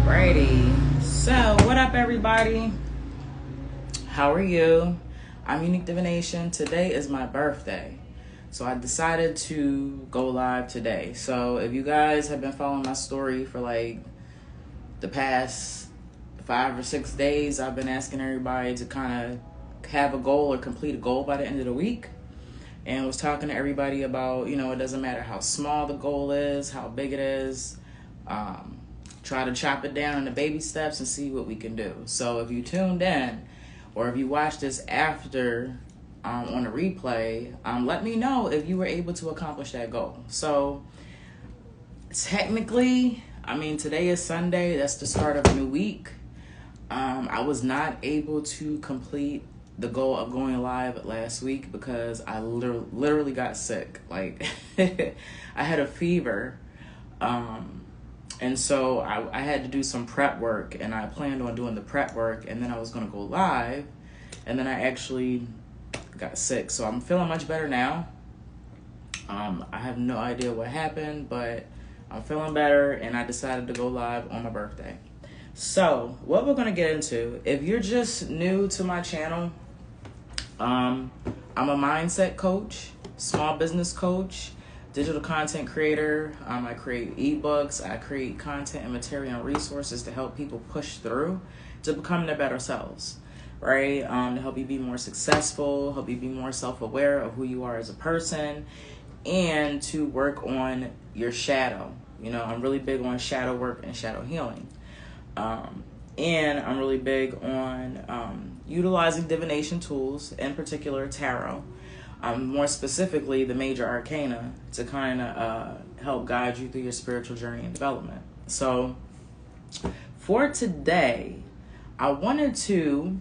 Alrighty, so what up everybody? How are you? I'm Unique Divination. Today is my birthday, so I decided to go live today. So if you guys have been following my story for like the past 5 or 6 days, I've been asking everybody to kind of have a goal or complete a goal by the end of the week, and was talking to everybody about, it doesn't matter how small the goal is, how big it is. Try to chop it down into baby steps and see what we can do. So if you tuned in, or if you watched this after on a replay, let me know if you were able to accomplish that goal. So technically, today is Sunday. That's the start of a new week. I was not able to complete the goal of going live last week because I literally got sick. Like I had a fever. And so I had to do some prep work, and I planned on doing the prep work, and then I was going to go live, and then I actually got sick. So I'm feeling much better now. I have no idea what happened, but I'm feeling better, and I decided to go live on my birthday. So what we're going to get into, if you're just new to my channel, I'm a mindset coach, small business coach, digital content creator. I create ebooks. I create content and material and resources to help people push through to become their better selves, right? To help you be more successful, help you be more self-aware of who you are as a person, and to work on your shadow. I'm really big on shadow work and shadow healing. And I'm really big on utilizing divination tools, in particular tarot. More specifically, the major arcana, to kind of help guide you through your spiritual journey and development. So for today, I wanted to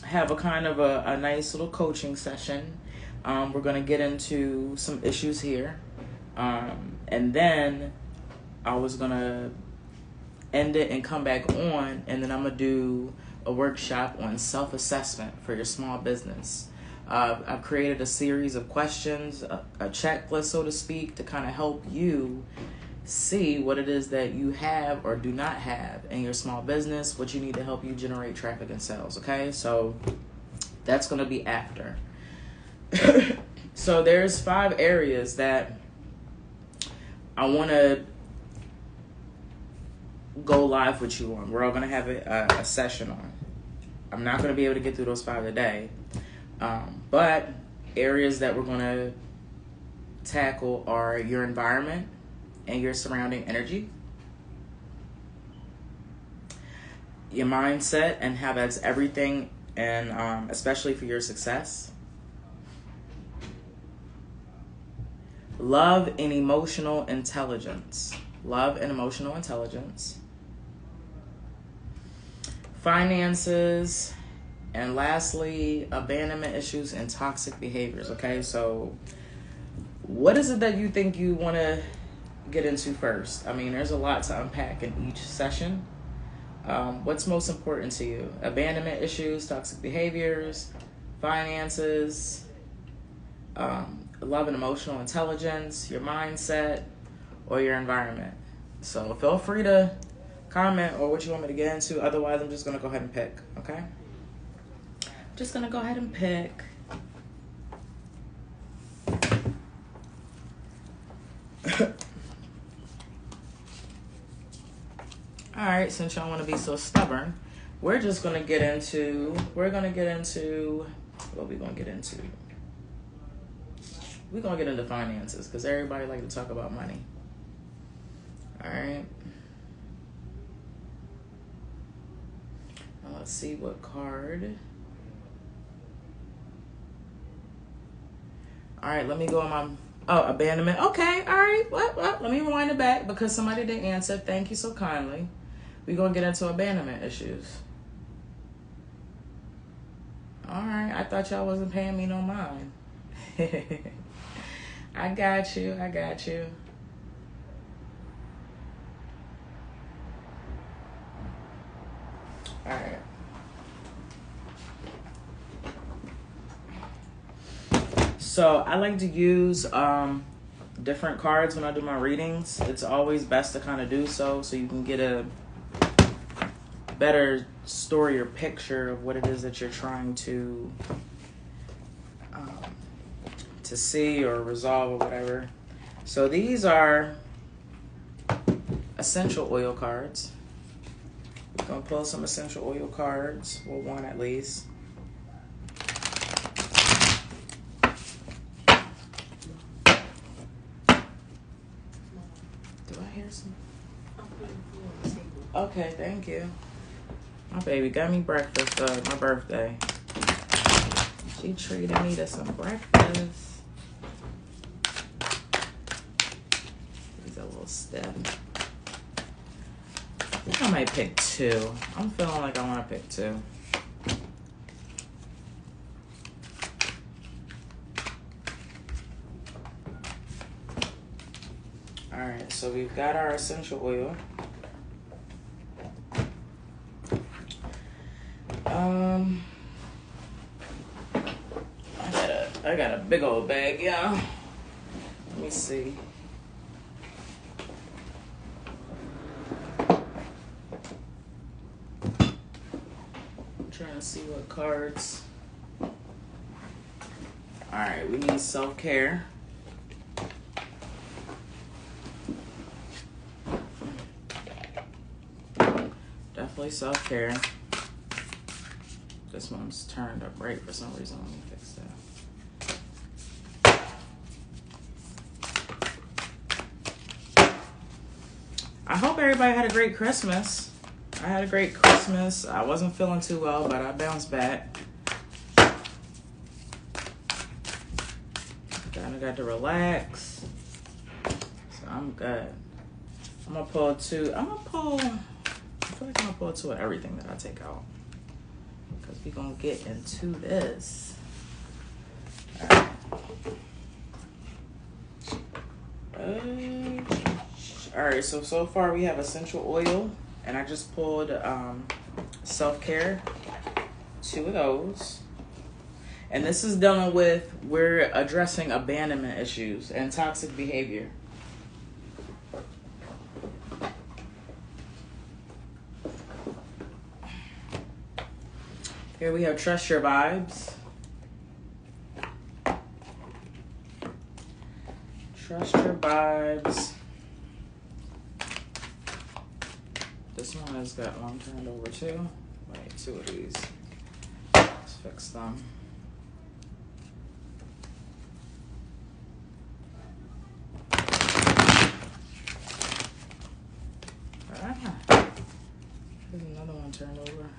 have a kind of a nice little coaching session. We're going to get into some issues here. And then I was going to end it and come back on, and then I'm going to do a workshop on self-assessment for your small business. I've created a series of questions, a checklist, so to speak, to kind of help you see what it is that you have or do not have in your small business, what you need to help you generate traffic and sales, okay? So that's going to be after. So there's 5 areas that I want to go live with you on. We're all going to have a session on. I'm not going to be able to get through those 5 today. But areas that we're going to tackle are your environment and your surrounding energy, your mindset and how that's everything, and especially for your success, love and emotional intelligence, finances, and lastly, abandonment issues and toxic behaviors, okay? So what is it that you think you want to get into first? There's a lot to unpack in each session. What's most important to you? Abandonment issues, toxic behaviors, finances, love and emotional intelligence, your mindset, or your environment. So feel free to comment or what you want me to get into. Otherwise, I'm just going to go ahead and pick, okay? Just gonna go ahead and pick. All right, since y'all want to be so stubborn, we're gonna get into what we gonna get into. We're gonna get into finances because everybody like to talk about money. All right. Now let's see what card. All right, let me go on my, abandonment. Okay, all right. Well, let me rewind it back because somebody did answer. Thank you so kindly. We're going to get into abandonment issues. All right, I thought y'all wasn't paying me no mind. I got you. All right. So I like to use different cards when I do my readings. It's always best to kind of do so you can get a better story or picture of what it is that you're trying to see or resolve or whatever. So these are essential oil cards. We're going to pull some essential oil cards. Well, one at least. Do I hear some? Okay, thank you. My baby got me breakfast my birthday. She treated me to some breakfast. He's a little stiff. I think I might pick two. I'm feeling like I want to pick two. Alright, so we've got our essential oil. I got a big old bag, y'all. Let me see. I'm trying to see what cards. Alright, we need self-care. Definitely self-care. This one's turned up right for some reason. Let me fix that. I hope everybody had a great Christmas. I had a great Christmas. I wasn't feeling too well, but I bounced back. Kind of got to relax. So I'm good. I'm going to pull two. I feel like I'm going to pull two of everything that I take out. Because we're going to get into this. All right, so far we have essential oil, and I just pulled self-care, two of those. And this is dealing with, we're addressing abandonment issues and toxic behavior. Here we have trust your vibes. Trust your vibes. This one has got one turned over too. Wait, two of these. Let's fix them. There's another one turned over.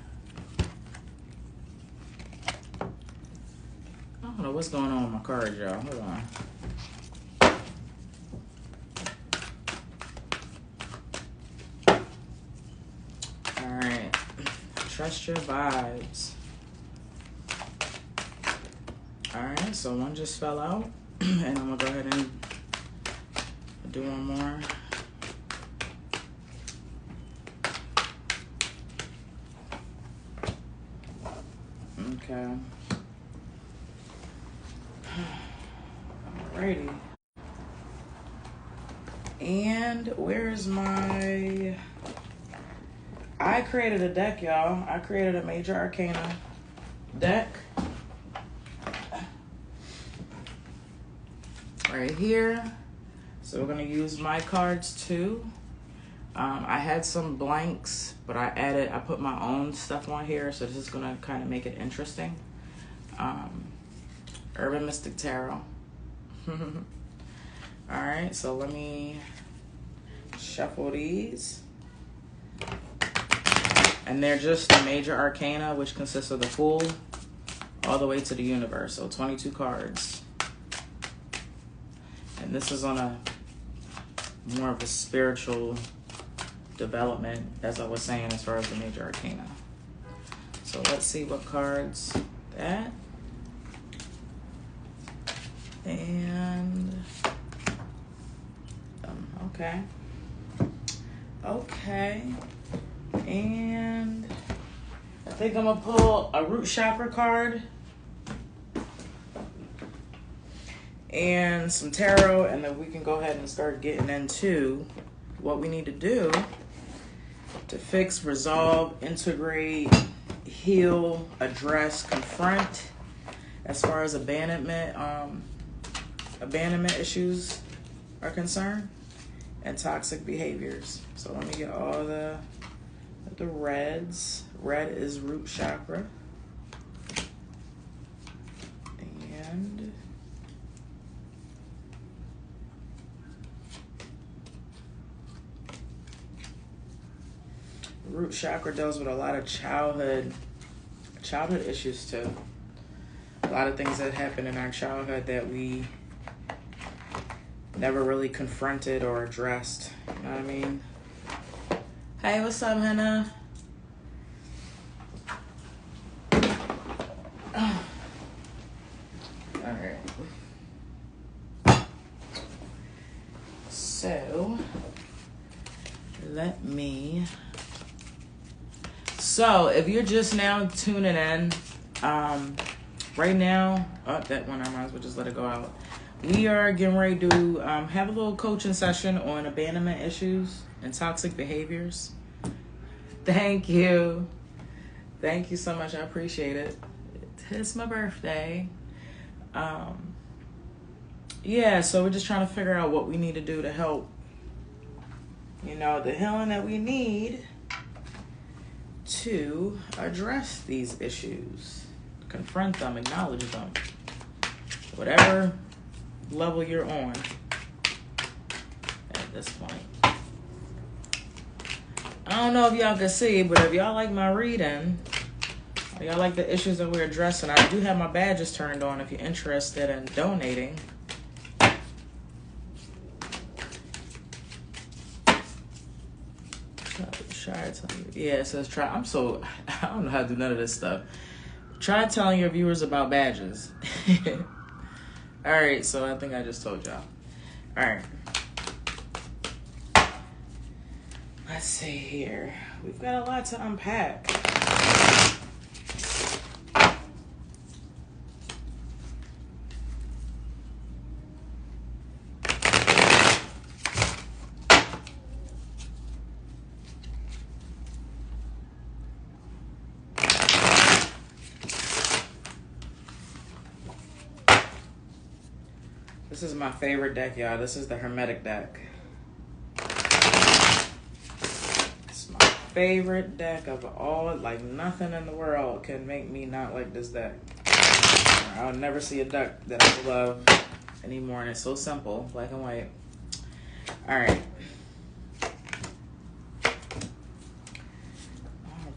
I don't know what's going on with my cards, y'all. Hold on. Alright. Trust your vibes. Alright, so one just fell out. And I'm going to go ahead and do one more. Okay. Alrighty. And where's my... I created a deck, y'all. I created a Major Arcana deck. Right here. So we're going to use my cards too. I had some blanks, but I put my own stuff on here, so this is going to kind of make it interesting. Urban Mystic Tarot. Alright, so let me shuffle these. And they're just the Major Arcana, which consists of the Fool all the way to the Universe. So 22 cards. And this is on a more of a spiritual development, as I was saying, as far as the Major Arcana. So let's see what cards that. And okay. Okay. And I think I'm gonna pull a root chakra card and some tarot, and then we can go ahead and start getting into what we need to do To fix, resolve, integrate, heal, address, confront. As far as abandonment issues are concerned, and toxic behaviors. So let me get all the reds. Red is root chakra. And root chakra deals with a lot of childhood issues too. A lot of things that happen in our childhood that we never really confronted or addressed. You know what I mean? Hey, what's up, Hannah? All right. So, if you're just now tuning in, right now, that one I might as well just let it go out. We are getting ready to have a little coaching session on abandonment issues and toxic behaviors. Thank you. Thank you so much. I appreciate it. It's my birthday. Yeah, so we're just trying to figure out what we need to do to help, the healing that we need to address these issues, confront them, acknowledge them, whatever level you're on at this point. I don't know if y'all can see, but if y'all like my reading, or y'all like the issues that we're addressing, I do have my badges turned on if you're interested in donating. Yeah, it says try. I don't know how to do none of this stuff. Try telling your viewers about badges. All right, so I think I just told y'all. All right. Let's see here. We've got a lot to unpack. This is my favorite deck, y'all. This is the Hermetic deck. It's my favorite deck of all. Like, nothing in the world can make me not like this deck. I'll never see a deck that I love anymore, and it's so simple, black and white. All right.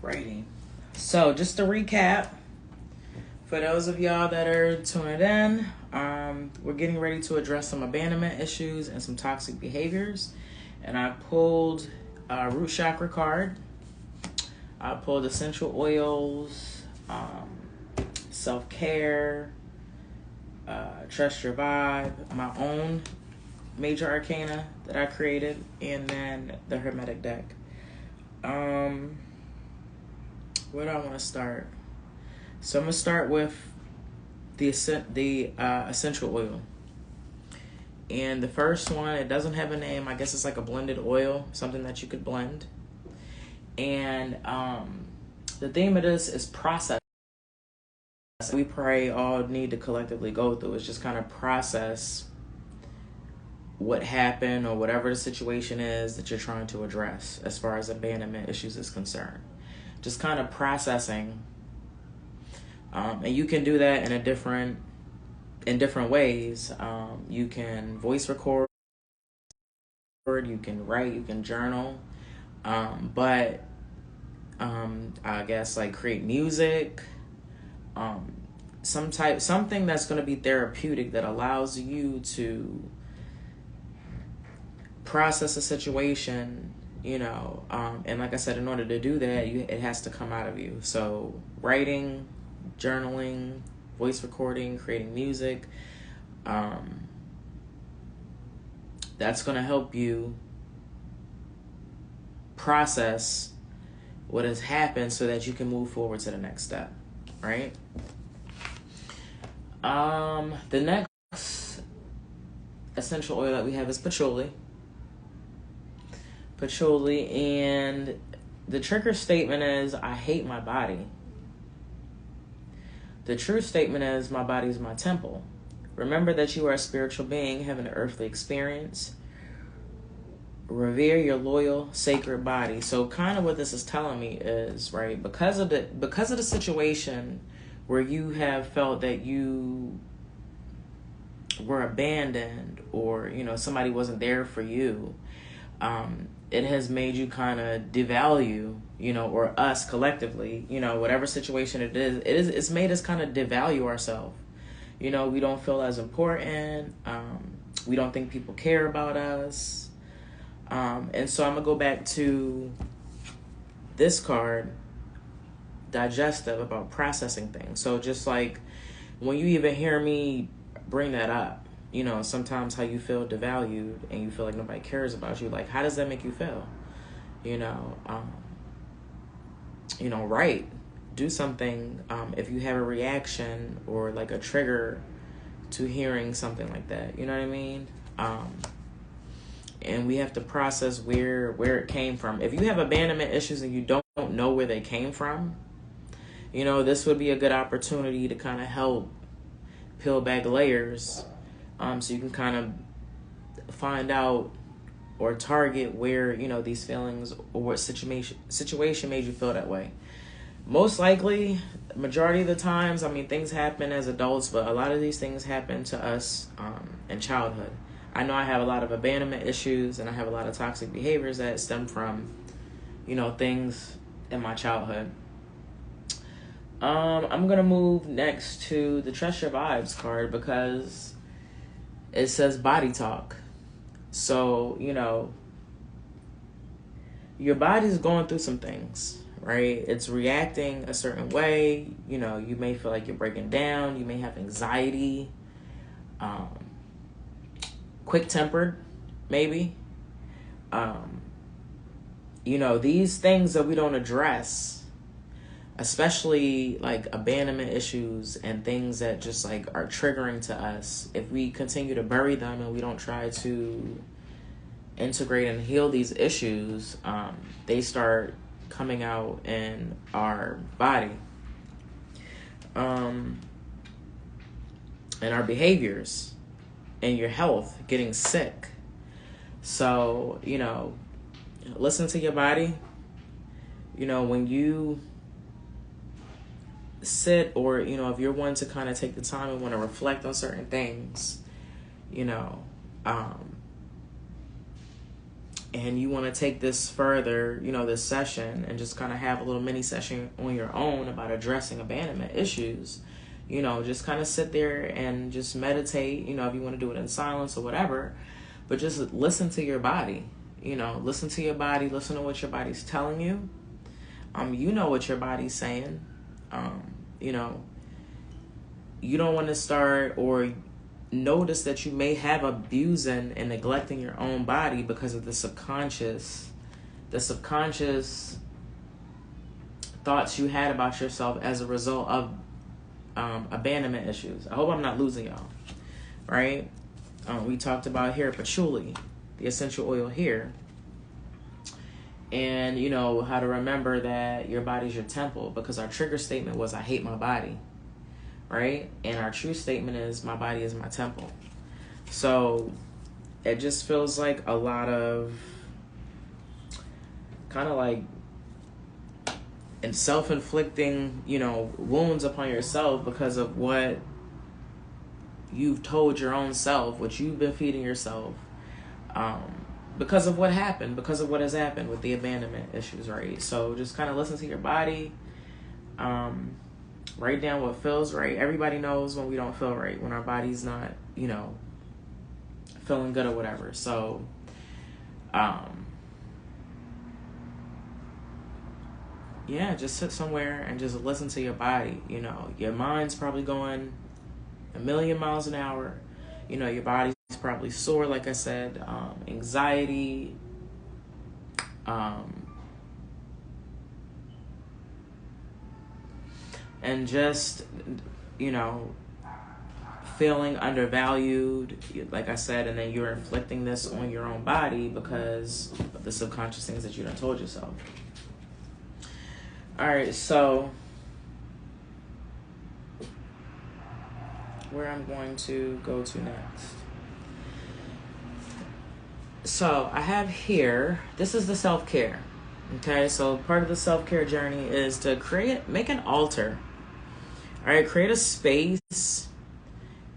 Alrighty. So, just to recap, for those of y'all that are tuning in, we're getting ready to address some abandonment issues and some toxic behaviors. And I pulled a root chakra card. I pulled essential oils, self-care, trust your vibe, my own major arcana that I created, and then the Hermetic deck. Where do I want to start? So I'm going to start with the essential oil. And the first one, it doesn't have a name. I guess it's like a blended oil, something that you could blend. And the theme of this is process. We pray all need to collectively go through is just kind of process what happened or whatever the situation is that you're trying to address as far as abandonment issues is concerned. Just kind of processing. And you can do that in different ways. You can voice record, you can write, you can journal, but I guess like create music, something that's going to be therapeutic that allows you to process a situation, and like I said, in order to do that, it has to come out of you. So writing, journaling, voice recording, creating music, that's going to help you process what has happened so that you can move forward to the next step, right? The next essential oil that we have is patchouli. And the trigger statement is, I hate my body. The true statement is, my body is my temple. Remember that you are a spiritual being having an earthly experience. Revere your loyal, sacred body. So kind of what this is telling me is, right, because of the situation where you have felt that you were abandoned, or, you know, somebody wasn't there for you, it has made you kind of devalue, you know, or us collectively, you know, whatever situation it's made us kind of devalue ourselves. You know, we don't feel as important. We don't think people care about us. And so I'm going to go back to this card, digestive, about processing things. So just like when you even hear me bring that up, you know, sometimes how you feel devalued and you feel like nobody cares about you, like, how does that make you feel? You know, right. Do something if you have a reaction or like a trigger to hearing something like that. You know what I mean? And we have to process where it came from. If you have abandonment issues and you don't know where they came from, you know, this would be a good opportunity to kind of help peel back layers, so you can kind of find out or target where, you know, these feelings or what situation made you feel that way. Most likely, majority of the times, I mean, things happen as adults, but a lot of these things happen to us in childhood. I know I have a lot of abandonment issues, and I have a lot of toxic behaviors that stem from, you know, things in my childhood. I'm going to move next to the Trust Your Vibes card, because it says body talk. So, you know, your body's going through some things, right? It's reacting a certain way. You know, you may feel like you're breaking down. You may have anxiety, quick-tempered, maybe. You know, these things that we don't address, especially like abandonment issues and things that just like are triggering to us, if we continue to bury them and we don't try to integrate and heal these issues, they start coming out in our body, and our behaviors and your health, getting sick. So, you know, listen to your body. You know, when you sit, or, you know, if you're one to kind of take the time and want to reflect on certain things, you know, and you want to take this further, you know, this session, and just kind of have a little mini session on your own about addressing abandonment issues, you know, just kind of sit there and just meditate, you know, if you want to do it in silence or whatever, but just listen to your body, you know, listen to your body, listen to what your body's telling you. You know what your body's saying. You know, you don't want to start or notice that you may have abusing and neglecting your own body because of the subconscious thoughts you had about yourself as a result of abandonment issues. I hope I'm not losing y'all, right? We talked about hair patchouli, the essential oil here, and, you know, how to remember that your body's your temple, because our trigger statement was, I hate my body, right? And our true statement is, my body is my temple. So it just feels like a lot of kind of like and self-inflicting, you know, wounds upon yourself because of what you've told your own self, what you've been feeding yourself, because of what happened, because of what has happened with the abandonment issues, right? So just kind of listen to your body, write down what feels right. Everybody knows when we don't feel right, when our body's not, you know, feeling good or whatever. So, yeah, just sit somewhere and just listen to your body. You know, your mind's probably going a million miles an hour. You know, your body's probably sore, like I said, anxiety, and just, you know, feeling undervalued, like I said, and then you're inflicting this on your own body because of the subconscious things that you done told yourself. All right, so where I'm going to go to next. So I have here, this is the self-care. Okay, so part of the self-care journey is to make an altar. All right, create a space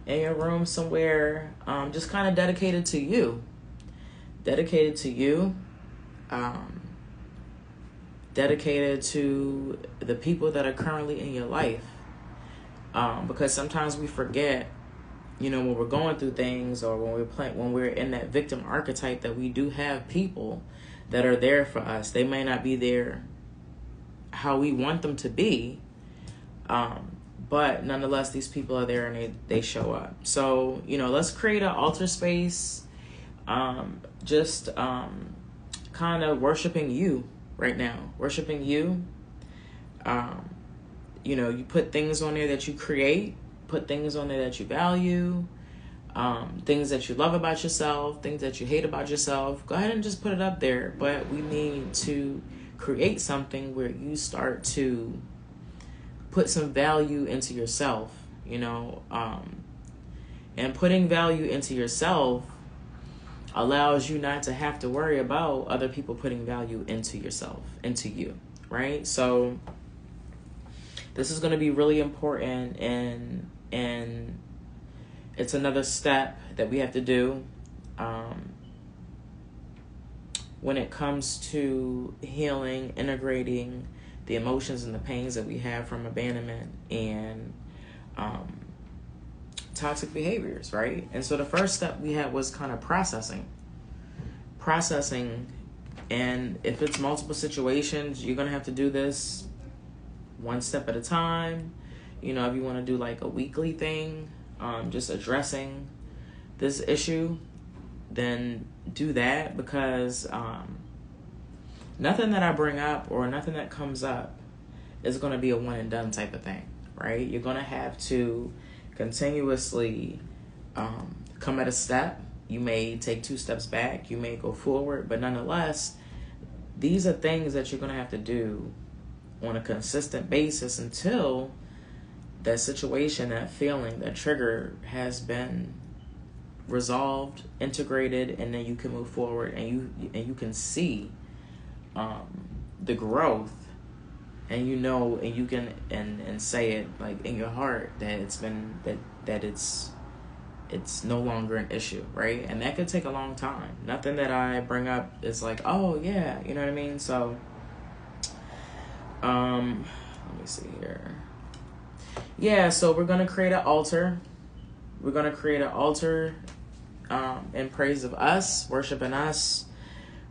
in your room somewhere, just kind of dedicated to you. Dedicated to you. Dedicated to the people that are currently in your life. Because sometimes we forget, when we're going through things, or when we're in that victim archetype, that we do have people that are there for us. They may not be there how we want them to be, but nonetheless, these people are there and they show up. So, let's create an altar space, just kind of worshiping you right now. Worshiping you. You put things on there that you create, put things on there that you value, things that you love about yourself, things that you hate about yourself. Go ahead and just put it up there. But we need to create something where you start to put some value into yourself, and putting value into yourself allows you not to have to worry about other people putting value into yourself, into you, right? So this is going to be really important, and it's another step that we have to do when it comes to healing, integrating the emotions and the pains that we have from abandonment and toxic behaviors, right? And so the first step we had was kind of processing. And if it's multiple situations, you're going to have to do this one step at a time. If you want to do like a weekly thing, just addressing this issue, then do that, because nothing that I bring up or nothing that comes up is going to be a one and done type of thing, right? You're going to have to continuously come at a step. You may take 2 steps back, you may go forward, but nonetheless, these are things that you're going to have to do on a consistent basis until that situation, that feeling, that trigger has been resolved, integrated, and then you can move forward, and you can see the growth, and and you can and say it like in your heart that it's no longer an issue, right? And that could take a long time. Nothing that I bring up is like, oh yeah, you know what I mean? So let me see here. Yeah, so we're going to create an altar. We're going to create an altar in praise of us, worshiping us,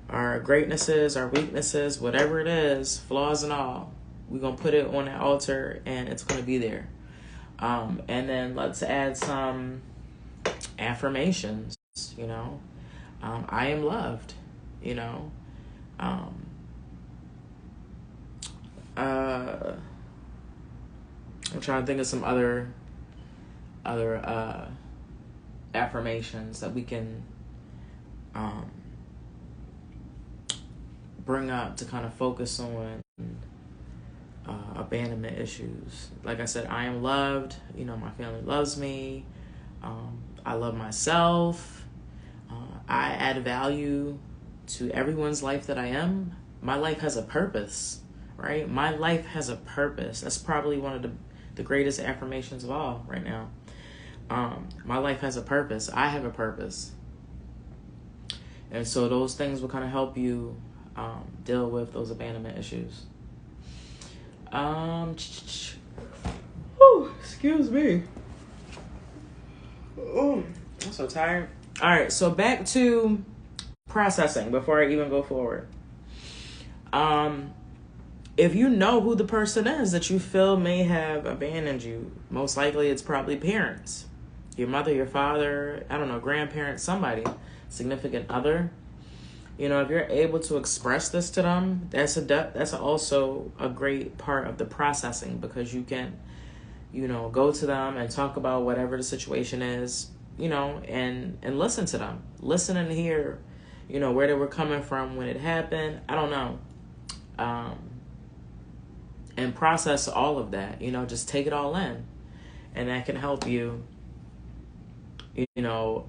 our greatnesses, our weaknesses, whatever it is, flaws and all. We're going to put it on that altar, and it's going to be there. And then let's add some affirmations, I am loved, I'm trying to think of some other affirmations that we can bring up to kind of focus on abandonment issues. Like I said, I am loved. My family loves me. I love myself. I add value to everyone's life that I am. My life has a purpose, right? My life has a purpose. That's probably one of the greatest affirmations of all right now. My life has a purpose. I have a purpose. And so those things will kind of help you deal with those abandonment issues. Excuse me. Oh, I'm so tired. All right, so back to processing before I even go forward. If you know who the person is that you feel may have abandoned you, most likely it's probably parents, your mother, your father, I don't know, grandparents, somebody, significant other. If you're able to express this to them, that's also a great part of the processing, because you can, go to them and talk about whatever the situation is, and listen to them, listen and hear, where they were coming from when it happened. I don't know. and process all of that. You know, just take it all in. And that can help you, you know,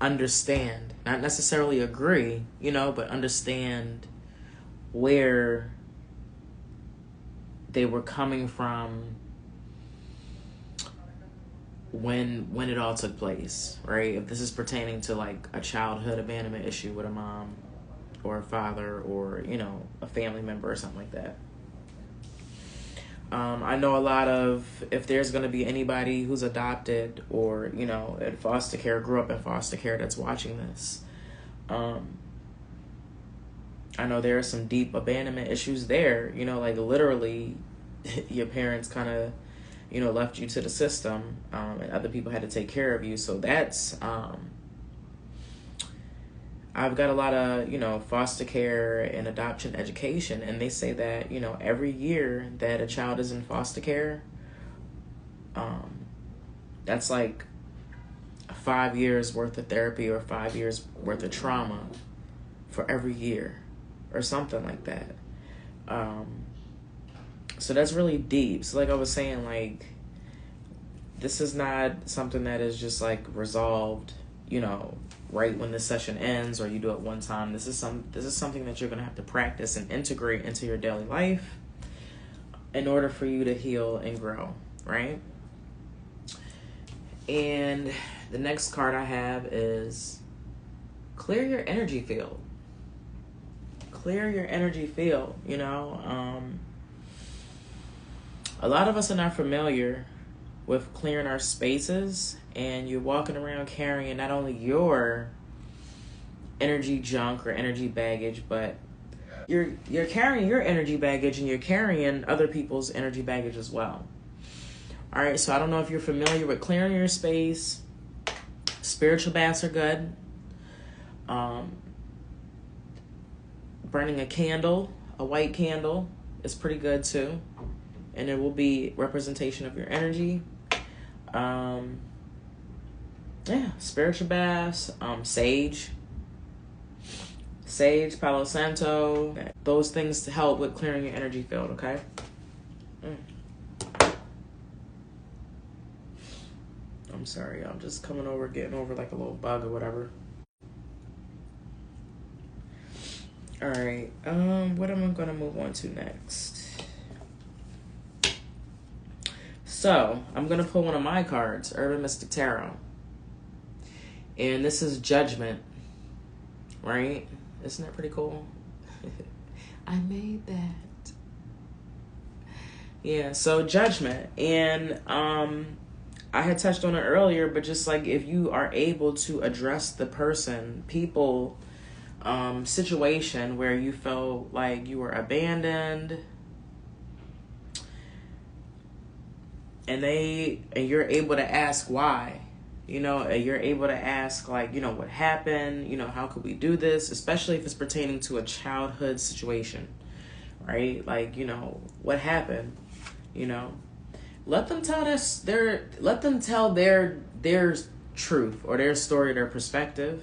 understand, not necessarily agree, you know, but understand where they were coming from when it all took place, right? If this is pertaining to like a childhood abandonment issue with a mom or a father or, you know, a family member or something like that. I know a lot of, if there's going to be anybody who's adopted or, you know, in foster care, grew up in foster care that's watching this, I know there are some deep abandonment issues there, you know, like literally your parents kind of, you know, left you to the system, and other people had to take care of you. So that's, I've got a lot of, you know, foster care and adoption education, and they say that, you know, every year that a child is in foster care, that's like 5 years worth of therapy or 5 years worth of trauma for every year or something like that. So that's really deep. So like I was saying, like, this is not something that is just like resolved, you know, right when the session ends or you do it one time. This is something that you're going to have to practice and integrate into your daily life in order for you to heal and grow, right? And the next card I have is clear your energy field. Clear your energy field, you know. A lot of us are not familiar with clearing our spaces, and you're walking around carrying not only your energy junk or energy baggage, but you're carrying your energy baggage and you're carrying other people's energy baggage as well. All right, so I don't know if you're familiar with clearing your space. Spiritual baths are good. Burning a candle, a white candle, is pretty good too. And it will be representation of your energy. Spiritual baths, sage, Palo Santo, those things to help with clearing your energy field, okay? I'm sorry, I'm just getting over like a little bug or whatever. All right, what am I gonna move on to next? So, I'm going to pull one of my cards, Urban Mystic Tarot. And this is Judgment, right? Isn't that pretty cool? I made that. Yeah, so Judgment. And I had touched on it earlier, but just like if you are able to address the person, people, situation where you felt like you were abandoned, and you're able to ask why, you know, and you're able to ask, like, you know, what happened, you know, how could we do this, especially if it's pertaining to a childhood situation, right? Like, you know, what happened, you know, let them tell their truth or their story, their perspective,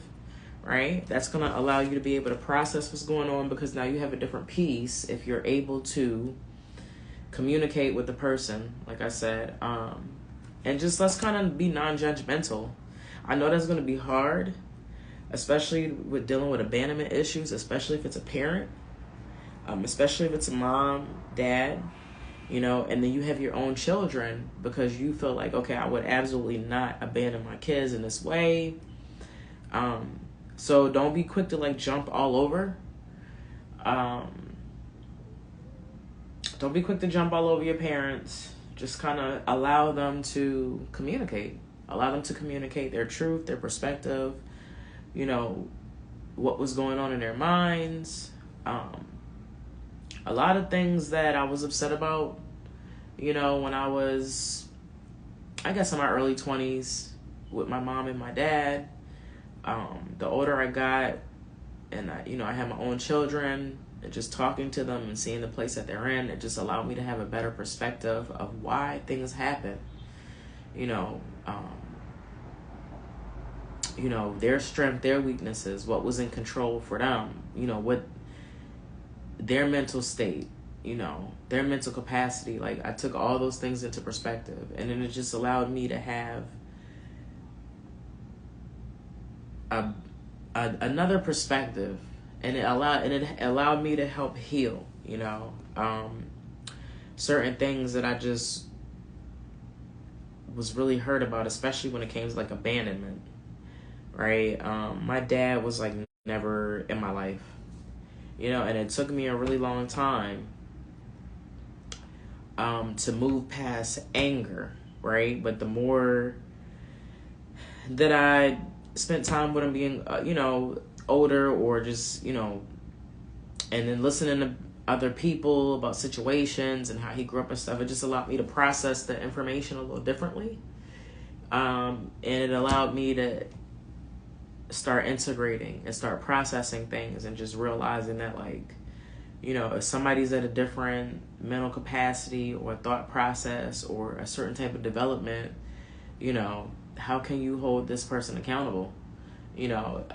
right? That's going to allow you to be able to process what's going on, because now you have a different piece if you're able to communicate with the person, like I said, and just let's kind of be non-judgmental. I know that's going to be hard, especially with dealing with abandonment issues, especially if it's a parent, especially if it's a mom, dad, you know, and then you have your own children, because you feel like, okay, I would absolutely not abandon my kids in this way. So don't be quick to like jump all over. Don't be quick to jump all over your parents. Just kind of allow them to communicate. Allow them to communicate their truth, their perspective, you know, what was going on in their minds. A lot of things that I was upset about, you know, when I was, I guess, in my early 20s with my mom and my dad. The older I got and I had my own children, and just talking to them and seeing the place that they're in, it just allowed me to have a better perspective of why things happen. You know, their strength, their weaknesses, what was in control for them, you know, what their mental state, their mental capacity. Like, I took all those things into perspective, and then it just allowed me to have another perspective, and it allowed me to help heal, certain things that I just was really hurt about, especially when it came to like abandonment, right? My dad was like never in my life, and it took me a really long time to move past anger, right? But the more that I spent time with him being, older, or just, and then listening to other people about situations and how he grew up and stuff, it just allowed me to process the information a little differently. And it allowed me to start integrating and start processing things, and just realizing that, like, if somebody's at a different mental capacity or thought process or a certain type of development, how can you hold this person accountable?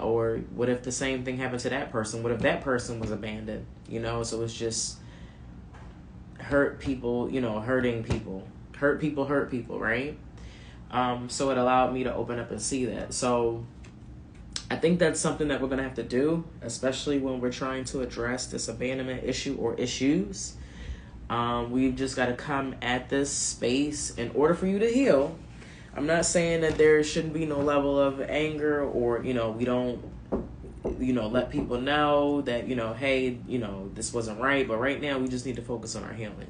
Or what if the same thing happened to that person? What if that person was abandoned? So it's just hurt people, hurting people. Hurt people, right? So it allowed me to open up and see that. So I think that's something that we're going to have to do, especially when we're trying to address this abandonment issue or issues. We've just got to come at this space in order for you to heal. I'm not saying that there shouldn't be no level of anger, or, we don't, let people know that, hey, this wasn't right. But right now we just need to focus on our healing.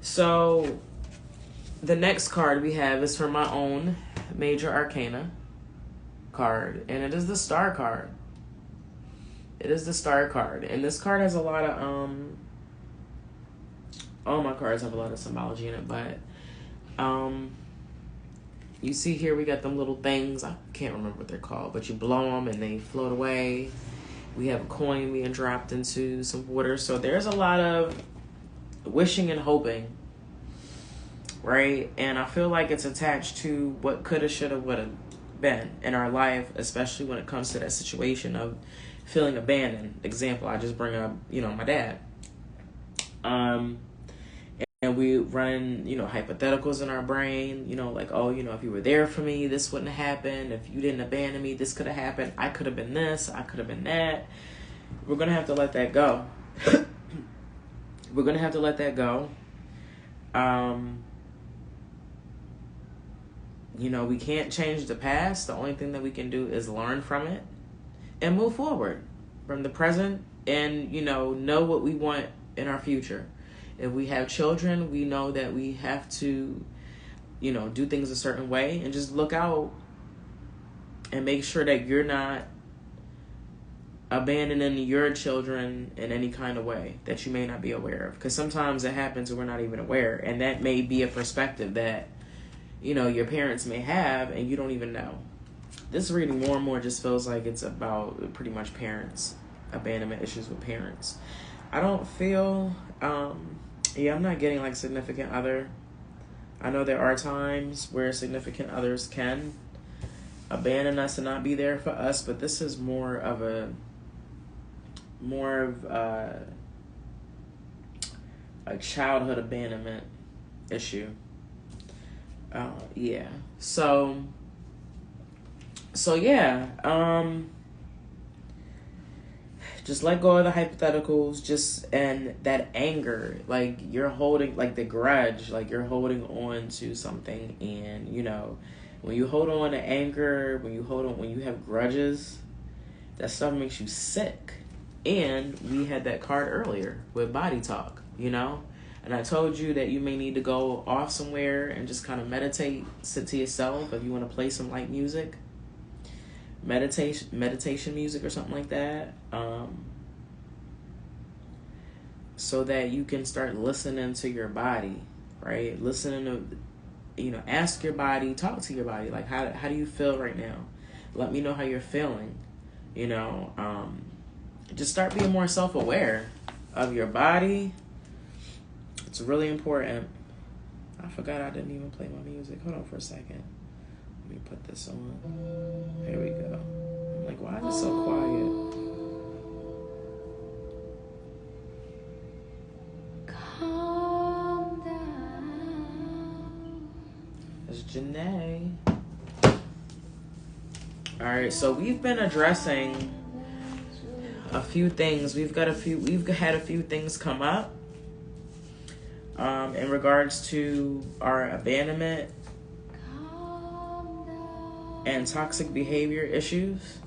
So the next card we have is from my own Major Arcana card, and it is the Star card. It is the Star card, and this card has a lot of all my cards have a lot of symbology in it, but you see here we got them little things, I can't remember what they're called, but you blow them and they float away. We have a coin being dropped into some water. So there's a lot of wishing and hoping, right? And I feel like it's attached to what coulda, shoulda, woulda been in our life, especially when it comes to that situation of feeling abandoned. Example, I just bring up, my dad. And we run, hypotheticals in our brain, like, oh, if you were there for me, this wouldn't have happened. If you didn't abandon me, this could have happened. I could have been this. I could have been that. We're going to have to let that go. We're going to have to let that go. We can't change the past. The only thing that we can do is learn from it and move forward from the present, and, know what we want in our future. If we have children, we know that we have to, do things a certain way, and just look out and make sure that you're not abandoning your children in any kind of way that you may not be aware of. Because sometimes it happens and we're not even aware. And that may be a perspective that, your parents may have and you don't even know. This reading more and more just feels like it's about pretty much parents, abandonment issues with parents. I don't feel... I'm not getting like significant other. I know there are times where significant others can abandon us and not be there for us, but this is more of a childhood abandonment issue. Yeah. So yeah. Just let go of the hypotheticals, and that anger, like you're holding, like the grudge, like you're holding on to something. And, when you hold on to anger, when you have grudges, that stuff makes you sick. And we had that card earlier with body talk, and I told you that you may need to go off somewhere and just kind of meditate, sit to yourself. If you want to play some light music, meditation music or something like that, so that you can start listening to your body, right? Listening to, ask your body, talk to your body, like how do you feel right now? Let me know how you're feeling. Just start being more self-aware of your body. It's really important. I forgot I didn't even play my music. Hold on for a second. Let me put this on. Here we go. I'm like, why is it so quiet? Janae. All right, so we've been addressing a few things. We've had a few things come up in regards to our abandonment and toxic behavior issues.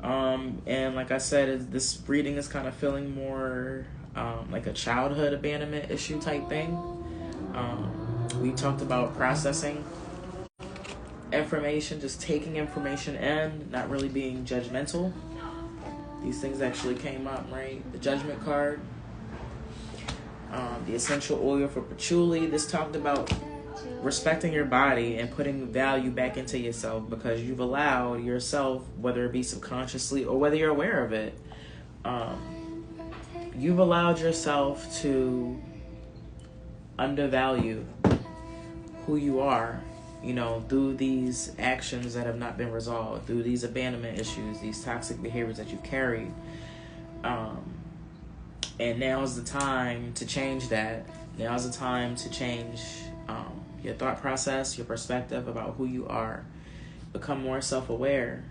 And like I said, this reading is kind of feeling more like a childhood abandonment issue type thing. We talked about processing information, just taking information in, not really being judgmental. These things actually came up, right? The judgment card, the essential oil for patchouli. This talked about respecting your body and putting value back into yourself, because you've allowed yourself, whether it be subconsciously or whether you're aware of it, you've allowed yourself to undervalue who you are, through these actions that have not been resolved, through these abandonment issues, these toxic behaviors that you've carried. And now's the time to change that. Now's the time to change your thought process, your perspective about who you are. Become more self-aware,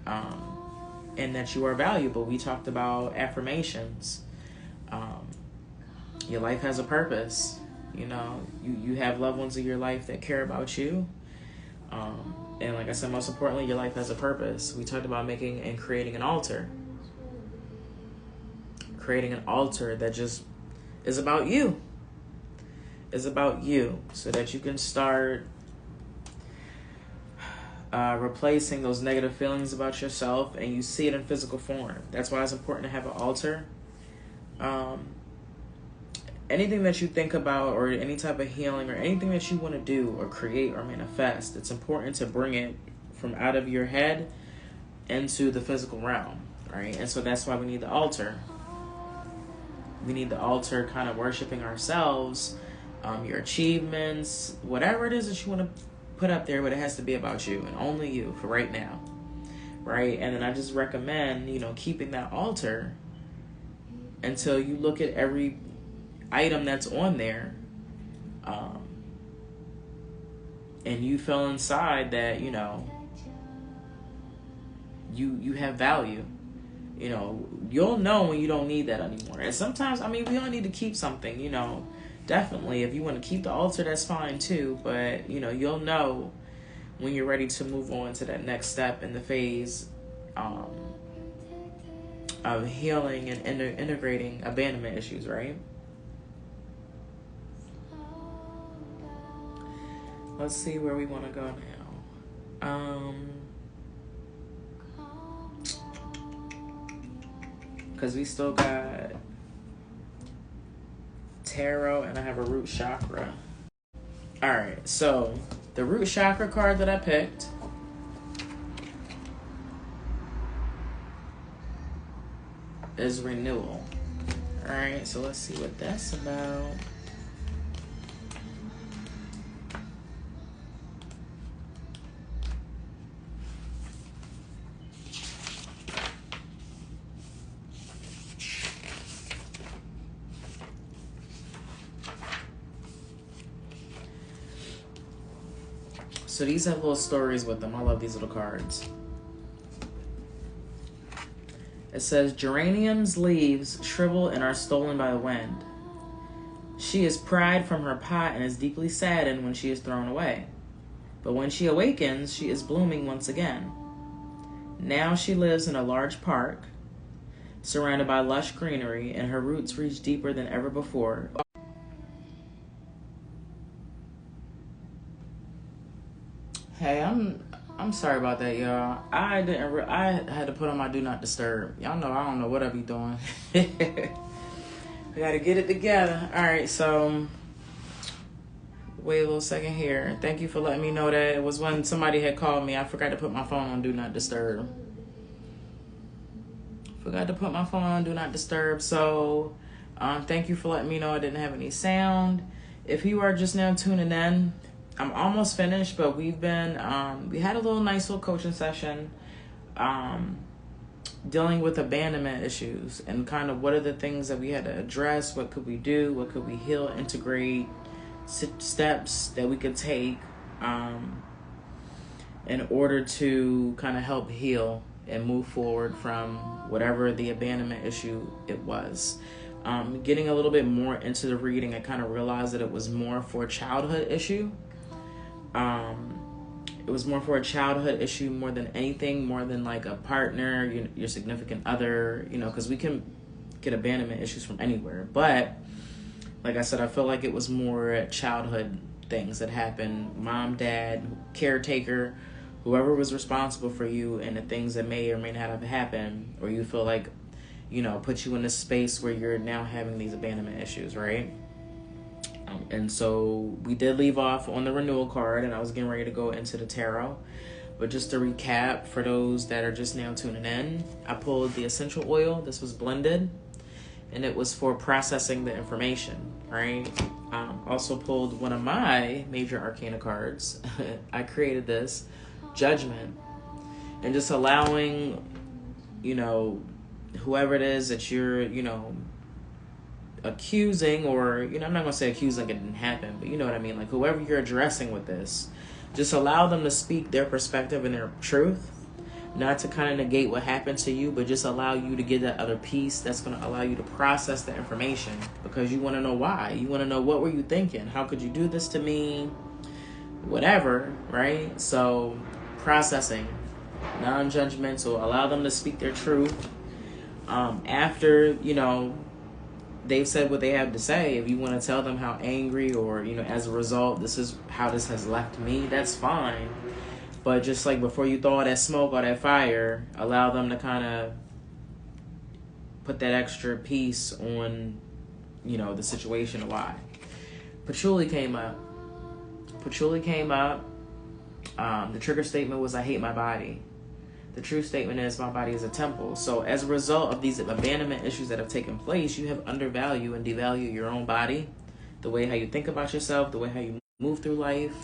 and that you are valuable. We talked about affirmations. Your life has a purpose. You have loved ones in your life that care about you. And like I said, most importantly, your life has a purpose. We talked about making and creating an altar. Creating an altar that just is about you. Is about you, so that you can start replacing those negative feelings about yourself, and you see it in physical form. That's why it's important to have an altar. Anything that you think about, or any type of healing, or anything that you want to do or create or manifest, it's important to bring it from out of your head into the physical realm, right? And so that's why we need the altar. We need the altar kind of worshiping ourselves, your achievements, whatever it is that you want to put up there, but it has to be about you and only you for right now, right? And then I just recommend, keeping that altar until you look at every item that's on there, and you feel inside that you have value. You'll know when you don't need that anymore. And sometimes, we don't need to keep something. Definitely, if you want to keep the altar, that's fine too. But you'll know when you're ready to move on to that next step in the phase of healing and integrating abandonment issues, right? Let's see where we want to go now. Because we still got tarot, and I have a root chakra. All right, so the root chakra card that I picked is renewal. All right, so let's see what that's about. So these have little stories with them. I love these little cards. It says, geranium's leaves shrivel and are stolen by the wind. She is pried from her pot and is deeply saddened when she is thrown away. But when she awakens, she is blooming once again. Now she lives in a large park, surrounded by lush greenery, and her roots reach deeper than ever before. Hey, I'm sorry about that, y'all. I had to put on my do not disturb. Y'all know I don't know what I be doing. I gotta get it together. All right, so wait a little second here. Thank you for letting me know that it was when somebody had called me. I forgot to put my phone on do not disturb. So thank you for letting me know I didn't have any sound. If you are just now tuning in, I'm almost finished, but we've been, we had a nice little coaching session dealing with abandonment issues and kind of what are the things that we had to address, what could we do, what could we heal, integrate, steps that we could take in order to kind of help heal and move forward from whatever the abandonment issue it was. Getting a little bit more into the reading, I kind of realized that it was more for a childhood issue. It was more for a childhood issue more than anything, more than like a partner, your significant other, because we can get abandonment issues from anywhere. But like I said, I feel like it was more childhood things that happened. Mom, dad, caretaker, whoever was responsible for you, and the things that may or may not have happened, or you feel like, put you in this space where you're now having these abandonment issues, right? And so we did leave off on the renewal card, and I was getting ready to go into the tarot. But just to recap, for those that are just now tuning in, I pulled the essential oil. This was blended, and it was for processing the information, right? Also pulled one of my major arcana cards. I created this, Judgment, and just allowing, whoever it is that you're, accusing, or, I'm not going to say accusing it didn't happen, but you know what I mean? Like whoever you're addressing with this, just allow them to speak their perspective and their truth, not to kind of negate what happened to you, but just allow you to get that other piece that's going to allow you to process the information, because you want to know why. You want to know, what were you thinking? How could you do this to me? Whatever, right? So processing, non-judgmental, allow them to speak their truth. After, they've said what they have to say, if you want to tell them how angry, or, as a result, this is how this has left me, that's fine. But just like before you throw all that smoke or that fire, allow them to kind of put that extra piece on, the situation and why. Patchouli came up. The trigger statement was, I hate my body. The true statement is, my body is a temple. So as a result of these abandonment issues that have taken place, you have undervalued and devalued your own body, the way how you think about yourself, the way how you move through life.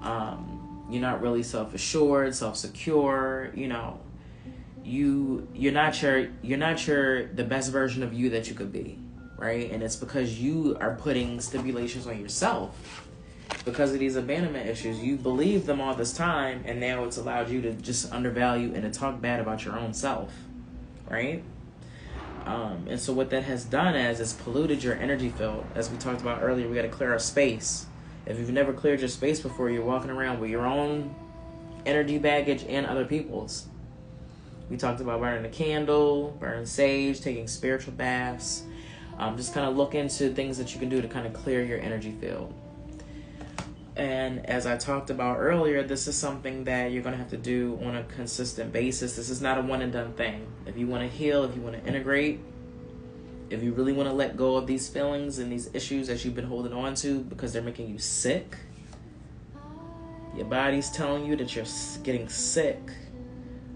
You're not really self-assured, self-secure. You're not the best version of you that you could be, right? And it's because you are putting stipulations on yourself. Because of these abandonment issues, you believed them all this time, and now it's allowed you to just undervalue and to talk bad about your own self, right? And so what that has done is it's polluted your energy field. As we talked about earlier, we got to clear our space. If you've never cleared your space before, you're walking around with your own energy baggage and other people's. We talked about burning a candle, burning sage, taking spiritual baths. Just kind of look into things that you can do to kind of clear your energy field. And as I talked about earlier, this is something that you're going to have to do on a consistent basis. This is not a one and done thing. If you want to heal, if you want to integrate, if you really want to let go of these feelings and these issues that you've been holding on to because they're making you sick, your body's telling you that you're getting sick,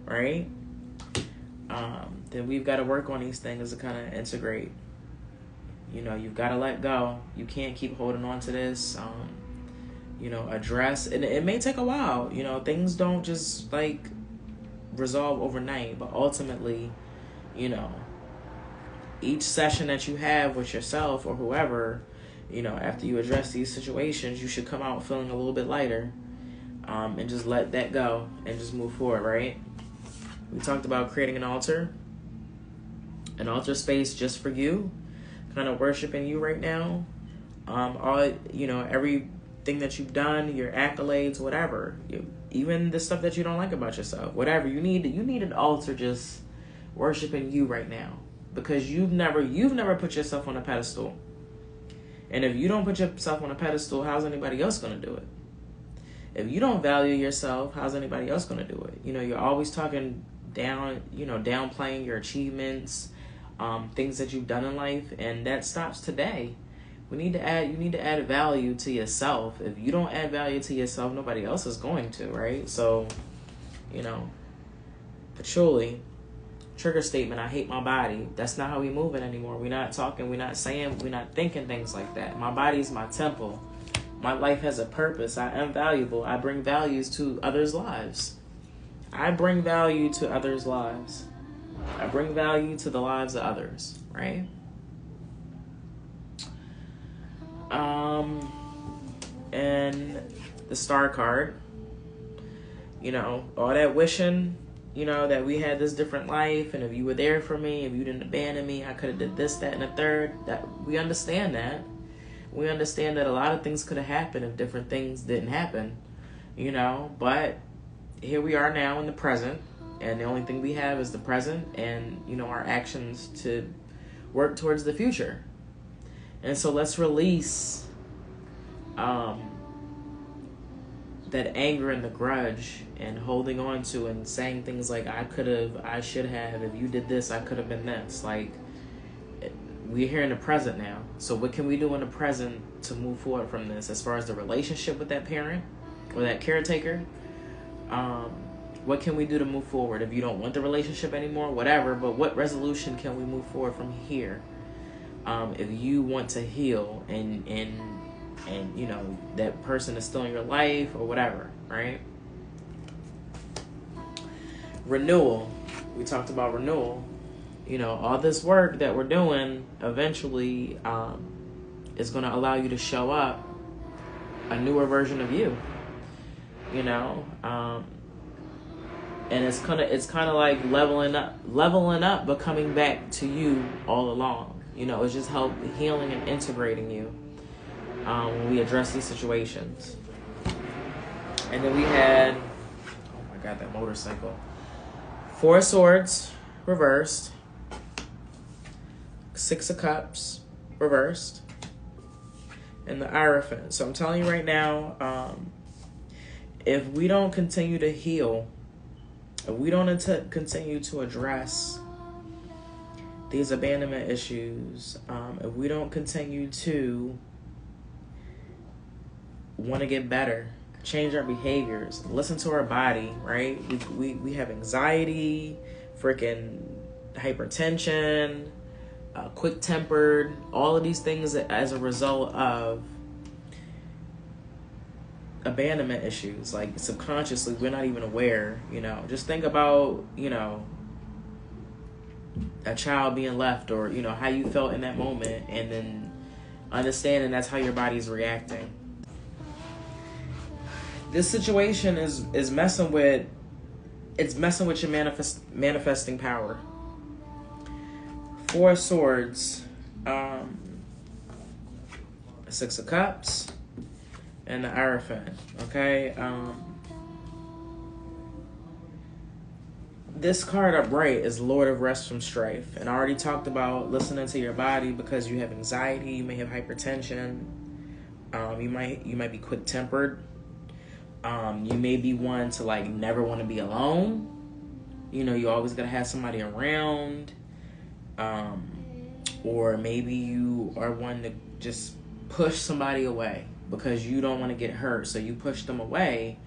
right? Then we've got to work on these things to kind of integrate. You've got to let go. You can't keep holding on to this. Address, and it may take a while. Things don't just like resolve overnight, but ultimately, each session that you have with yourself or whoever, after you address these situations, you should come out feeling a little bit lighter, and just let that go and just move forward, right? We talked about creating an altar space just for you, kind of worshiping you right now. Everything that you've done, your accolades, whatever, even the stuff that you don't like about yourself, whatever you need an altar just worshiping you right now, because you've never put yourself on a pedestal. And if you don't put yourself on a pedestal, how's anybody else going to do it? If you don't value yourself, how's anybody else going to do it? You're always talking down, downplaying your achievements, things that you've done in life, and that stops today. You need to add value to yourself. If you don't add value to yourself, nobody else is going to, right? So, patchouli, trigger statement, I hate my body. That's not how we move it anymore. We're not talking, we're not saying, we're not thinking things like that. My body's my temple. My life has a purpose. I am valuable. I bring values to others' lives. I bring value to others' lives. I bring value to the lives of others, right? And the Star card. You know, all that wishing, you know, that we had this different life, and if you were there for me, if you didn't abandon me, I could have did this, that, and the third. That we understand that. We understand that a lot of things could have happened if different things didn't happen, you know. But here we are now in the present, and the only thing we have is the present and, you know, our actions to work towards the future. And so let's release that anger and the grudge and holding on to and saying things like, I could have, I should have, if you did this, I could have been this. Like, we're here in the present now. So what can we do in the present to move forward from this as far as the relationship with that parent or that caretaker? What can we do to move forward? If you don't want the relationship anymore, whatever, but what resolution can we move forward from here? If you want to heal and you know, that person is still in your life or whatever, right? Renewal. We talked about renewal. You know, all this work that we're doing eventually is going to allow you to show up a newer version of you. You know, and it's kind of like leveling up, but coming back to you all along. You know, it's just healing and integrating you when we address these situations. And then we had, oh my God, that motorcycle. 4 of Swords reversed. 6 of Cups reversed. And the Hierophant. So I'm telling you right now, if we don't continue to heal, if we don't continue to address these abandonment issues, if we don't continue to want to get better, change our behaviors, listen to our body, right? We have anxiety, freaking hypertension, quick-tempered, all of these things as a result of abandonment issues. Like, subconsciously, we're not even aware, you know. Just think about, you know, a child being left, or, you know, how you felt in that moment, and then understanding that's how your body's reacting. This situation is messing with your manifesting power. 4 of Swords, 6 of Cups, and the Hierophant. Okay, this card upright is Lord of Rest from Strife, and I already talked about listening to your body because you have anxiety, you may have hypertension, you might be quick-tempered. You may be one to, like, never want to be alone. You know, you always gotta have somebody around. Or maybe you are one to just push somebody away because you don't want to get hurt. So you push them away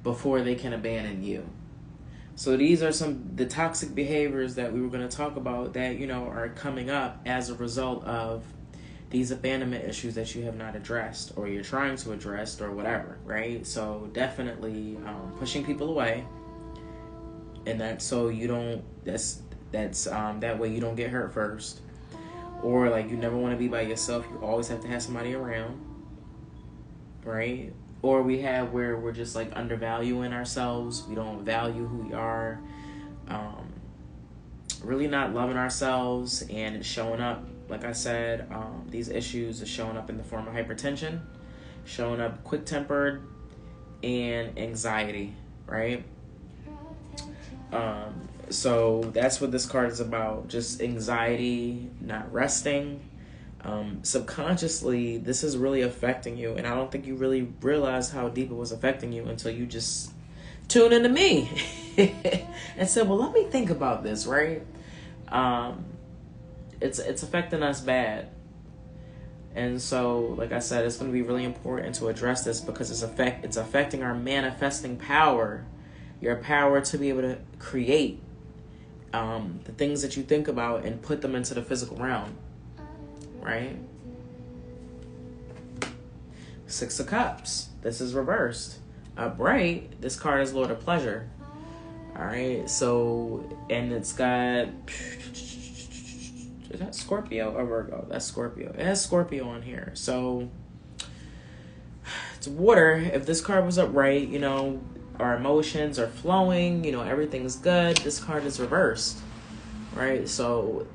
before they can abandon you. So these are the toxic behaviors that we were going to talk about that, you know, are coming up as a result of these abandonment issues that you have not addressed, or you're trying to address, or whatever, right? So definitely pushing people away, and that so you don't that way you don't get hurt first, or like you never want to be by yourself. You always have to have somebody around, right? Or we have where we're just like undervaluing ourselves. We don't value who we are, really not loving ourselves, and it's showing up. Like I said, these issues are showing up in the form of hypertension, showing up quick-tempered, and anxiety, right? So that's what this card is about, just anxiety, not resting. Subconsciously, this is really affecting you, and I don't think you really realized how deep it was affecting you until you just tuned into me and said, well, let me think about this, right? It's affecting us bad. And so, like I said, it's going to be really important to address this because it's affecting our manifesting power, your power to be able to create the things that you think about and put them into the physical realm, right? 6 of Cups. This is reversed. Upright, this card is Lord of Pleasure. All right, so, and it's got, is that Scorpio or Virgo? That's Scorpio. It has Scorpio on here. So water, if this card was upright, you know, our emotions are flowing, you know, everything's good. This card is reversed, right? So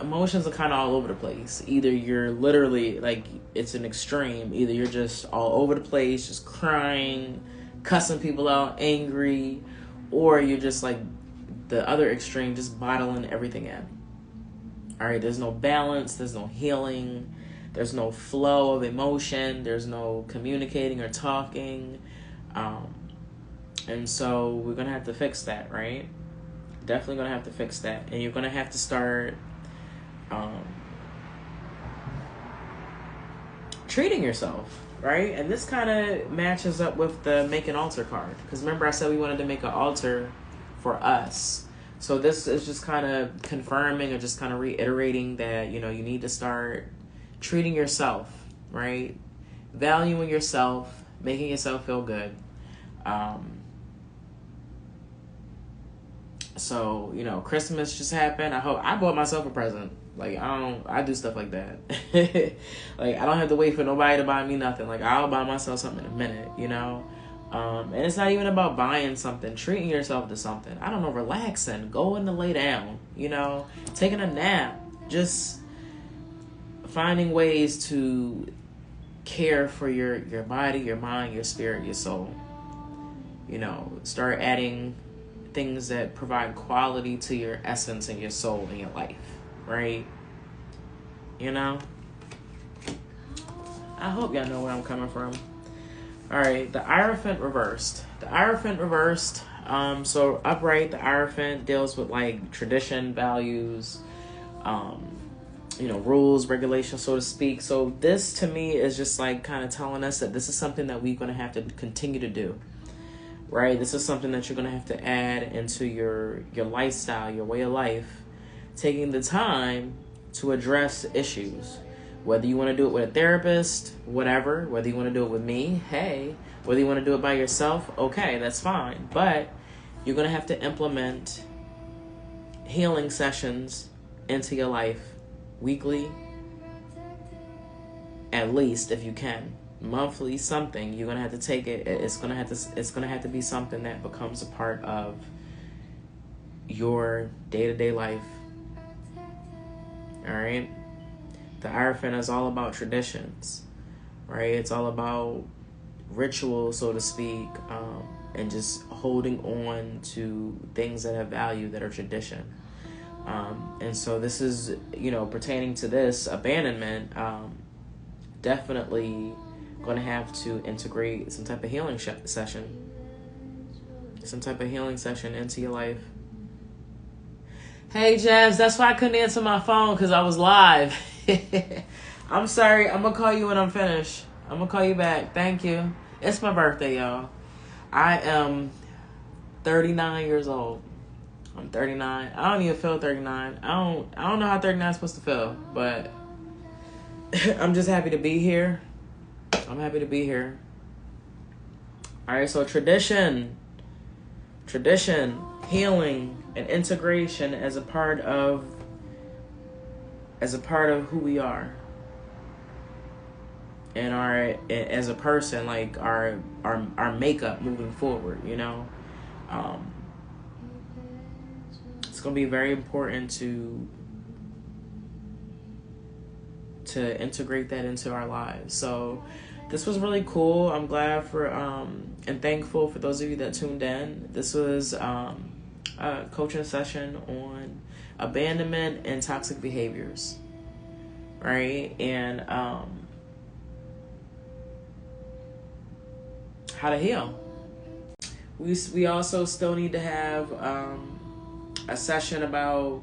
emotions are kind of all over the place. Either you're literally, like, it's an extreme. Either you're just all over the place, just crying, cussing people out, angry, or you're just like the other extreme, just bottling everything in. All right, there's no balance, there's no healing, there's no flow of emotion, there's no communicating or talking. And so we're going to have to fix that, right? Definitely going to have to fix that. And you're going to have to start treating yourself, right? And this kind of matches up with the make an altar card. Because remember I said we wanted to make an altar for us. So this is just kind of confirming or just kind of reiterating that, you know, you need to start treating yourself, right? Valuing yourself, making yourself feel good. So, you know, Christmas just happened. I bought myself a present. Like, I do stuff like that. Like, I don't have to wait for nobody to buy me nothing. Like, I'll buy myself something in a minute, you know? And it's not even about buying something, treating yourself to something. I don't know, relaxing, going to lay down, you know, taking a nap, just finding ways to care for your body, your mind, your spirit, your soul. You know, start adding things that provide quality to your essence and your soul and your life, right? You know? I hope y'all know where I'm coming from. All right, the Hierophant reversed. The Hierophant reversed. So upright, the Hierophant deals with like tradition, values, you know, rules, regulations, so to speak. So this to me is just like kind of telling us that this is something that we're going to have to continue to do, right? This is something that you're going to have to add into your lifestyle, your way of life, taking the time to address issues. Whether you want to do it with a therapist, whatever, whether you want to do it with me, hey, whether you want to do it by yourself, okay, that's fine. But you're going to have to implement healing sessions into your life weekly, at least if you can. Monthly, something. You're going to have to take it. It's going to have to be something that becomes a part of your day-to-day life. All right? The Hierophant is all about traditions, right? It's all about ritual, so to speak, and just holding on to things that have value, that are tradition. And so this is, you know, pertaining to this abandonment, definitely going to have to integrate some type of healing session. Some type of healing session into your life. Hey, Jazz, that's why I couldn't answer my phone, because I was live. I'm sorry. I'm going to call you when I'm finished. I'm going to call you back. Thank you. It's my birthday, y'all. I am 39 years old. I'm 39. I don't even feel 39. I don't know how 39 is supposed to feel, but I'm just happy to be here. I'm happy to be here. All right, so tradition, healing, and integration as a part of who we are, and as a person, like our makeup moving forward, you know. It's going to be very important to integrate that into our lives. So this was really cool. I'm glad for and thankful for those of you that tuned in. This was a coaching session on abandonment and toxic behaviors, right? And how to heal. We also still need to have a session about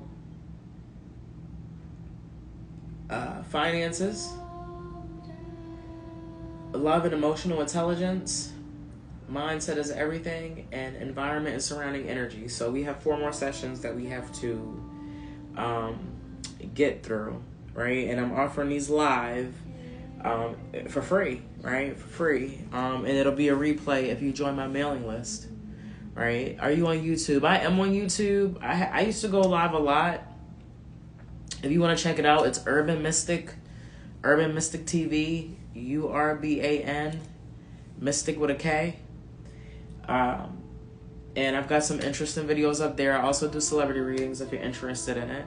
finances, love and emotional intelligence, mindset is everything, and environment and surrounding energy. So we have 4 more sessions that we have to get through, right? And I'm offering these live for free, right? For free. And it'll be a replay if you join my mailing list, right? Are you on YouTube? I am on YouTube. I used to go live a lot. If you want to check it out, it's Urban Mystic TV, URBAN Mystic with a K. And I've got some interesting videos up there. I also do celebrity readings if you're interested in it.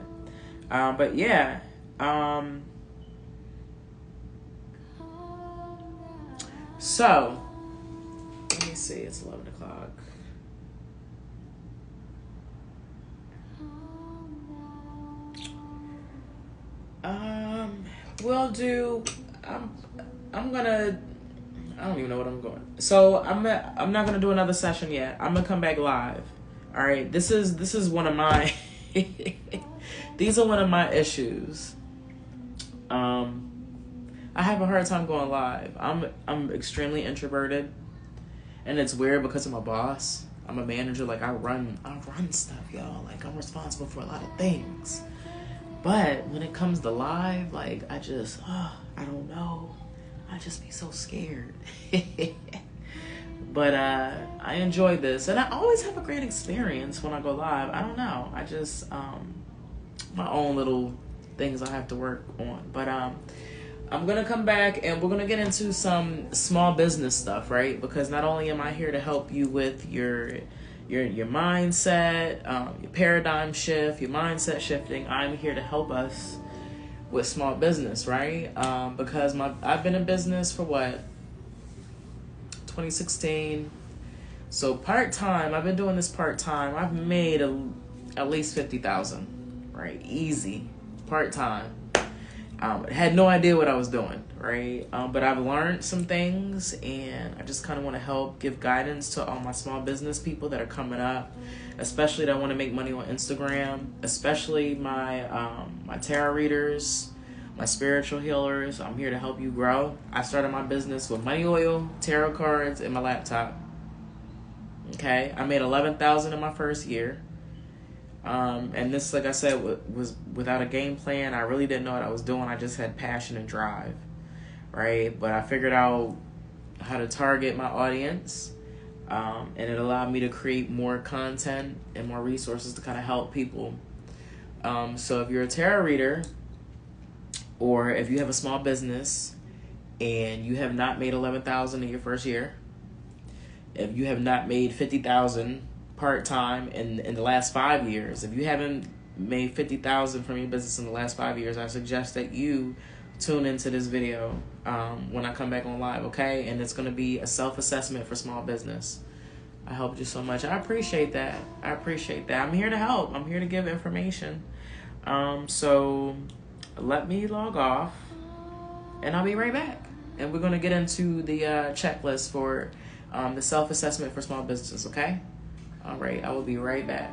But yeah. So, let me see. It's 11 o'clock. We'll do. I'm gonna. I don't even know what I'm going. So I'm not gonna do another session yet. I'm gonna come back live. All right. This is one of my. These are one of my issues. I have a hard time going live. I'm extremely introverted, and it's weird because I'm a boss. I'm a manager. Like I run stuff, y'all. Like I'm responsible for a lot of things. But when it comes to live, like I don't know. I just be so scared. But I enjoy this, and I always have a great experience when I go live. I don't know. I just my own little things I have to work on. But I'm gonna come back and we're gonna get into some small business stuff, right? Because not only am I here to help you with your mindset, your paradigm shift, your mindset shifting, I'm here to help us with small business, right? Because I've been in business for 2016. So part-time, I've been doing this part-time. I've made at least 50,000, right? Easy, part-time. Had no idea what I was doing, right? But I've learned some things, and I just kind of want to help give guidance to all my small business people that are coming up, especially that want to make money on Instagram, especially my tarot readers, my spiritual healers. I'm here to help you grow. I started my business with money oil, tarot cards, and my laptop. Okay, I made $11,000 in my first year. And this, like I said, was without a game plan. I really didn't know what I was doing. I just had passion and drive, right? But I figured out how to target my audience, and it allowed me to create more content and more resources to kind of help people. So if you're a tarot reader, or if you have a small business and you have not made $11,000 in your first year, if you have not made $50,000 part-time in the last 5 years, if you haven't made $50,000 from your business in the last 5 years, I suggest that you tune into this video when I come back on live, okay? And it's going to be a self-assessment for small business. I helped you so much. I appreciate that. I'm here to help. I'm here to give information. So let me log off, and I'll be right back. And we're going to get into the checklist for the self-assessment for small businesses, okay? All right, I will be right back.